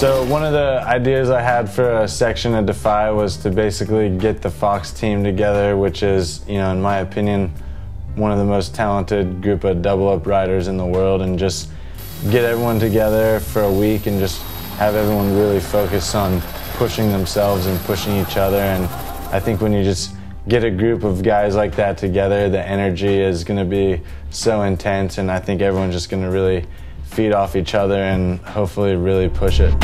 So one of the ideas I had for a section of Defy was to basically get the Fox team together, which is, in my opinion, one of the most talented group of double-up riders in the world, and just get everyone together for a week and just have everyone really focus on pushing themselves and pushing each other. And I think when you just get a group of guys like that together, the energy is going to be so intense, and I think everyone's just going to really feed off each other and hopefully really push it.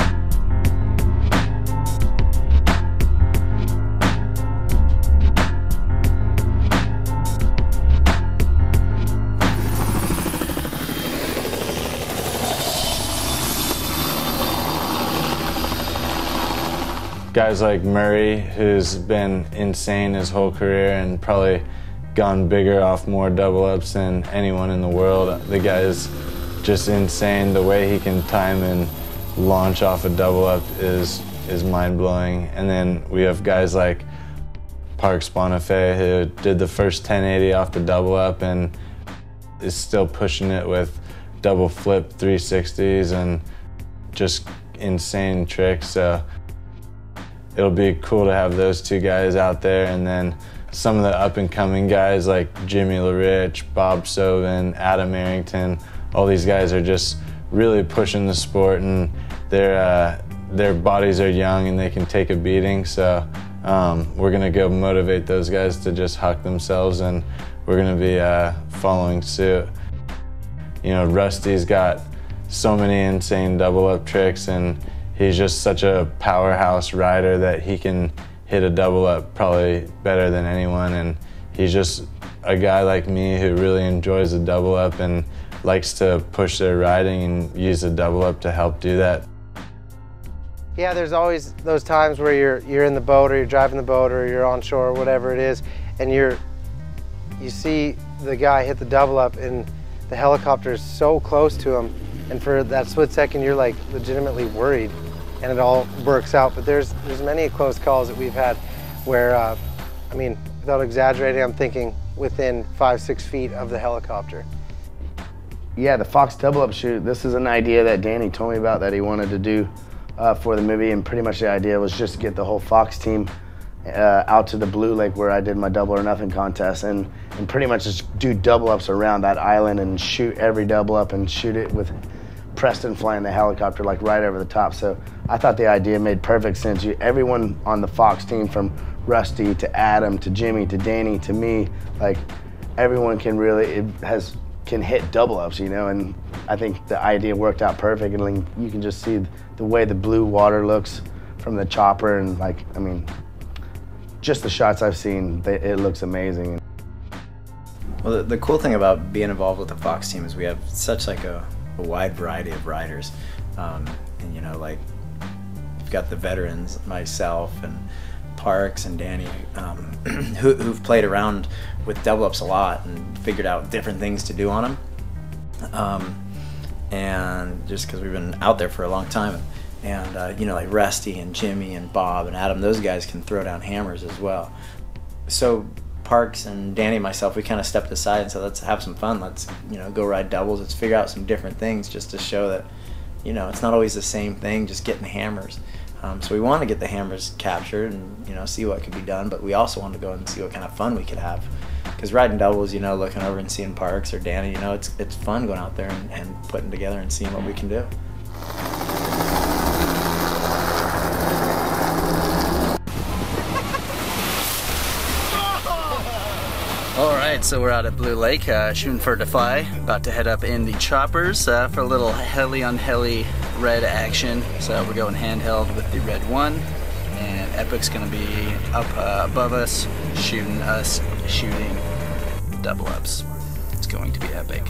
Guys like Murray, who's been insane his whole career and probably gone bigger off more double-ups than anyone in the world. The guy is just insane. The way he can time and launch off a double-up is mind-blowing. And then we have guys like Bonifay, who did the first 1080 off the double-up and is still pushing it with double flip 360s and just insane tricks. So it'll be cool to have those two guys out there, and then some of the up-and-coming guys like Jimmy LaRich, Bob Sovin, Adam Arrington. All these guys are just really pushing the sport, and their bodies are young and they can take a beating. So we're gonna go motivate those guys to just huck themselves, and we're gonna be following suit. Rusty's got so many insane double-up tricks, and he's just such a powerhouse rider that he can hit a double-up probably better than anyone. And he's just a guy like me who really enjoys a double-up and likes to push their riding and use a double-up to help do that. Yeah, there's always those times where you're in the boat, or you're driving the boat, or you're on shore, or whatever it is, and you see the guy hit the double-up and the helicopter is so close to him, and for that split second you're like legitimately worried, and it all works out. But there's many close calls that we've had where, I mean, without exaggerating, I'm thinking within 5-6 feet of the helicopter. Yeah, the Fox double-up shoot, this is an idea that Danny told me about that he wanted to do for the movie, and pretty much the idea was just to get the whole Fox team out to the Blue Lake where I did my double or nothing contest, and pretty much just do double-ups around that island and shoot every double-up and shoot it with Preston flying the helicopter like right over the top. So I thought the idea made perfect sense. Everyone on the Fox team, from Rusty to Adam to Jimmy to Danny to me, like everyone can can hit double-ups, and I think the idea worked out perfect. And like, you can just see the way the blue water looks from the chopper, and I mean, just the shots I've seen, it looks amazing. Well, the cool thing about being involved with the Fox team is we have such like a wide variety of riders, and like we've got the veterans, myself and Parks and Danny, who've played around with double-ups a lot and figured out different things to do on them, and just because we've been out there for a long time, and like Rusty and Jimmy and Bob and Adam, those guys can throw down hammers as well. So Parks and Danny and myself, we kind of stepped aside and said, let's have some fun, let's go ride doubles, let's figure out some different things just to show that it's not always the same thing, just getting hammers. So we want to get the hammers captured and see what could be done, but we also want to go and see what kind of fun we could have, because riding doubles, looking over and seeing Parks or Danny, it's fun going out there and putting together and seeing what we can do. Alright, so we're out at Blue Lake shooting for Defy, about to head up in the choppers for a little heli on heli red action. So we're going handheld with the red one, and Epic's gonna be up above us shooting double-ups. It's going to be epic.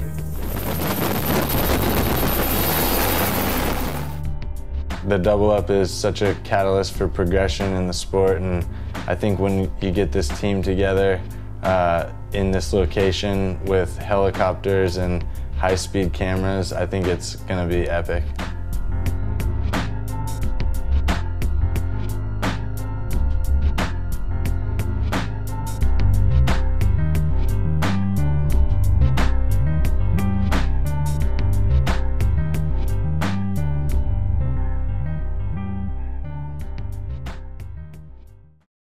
The double-up is such a catalyst for progression in the sport, and I think when you get this team together in this location with helicopters and high-speed cameras, I think it's going to be epic.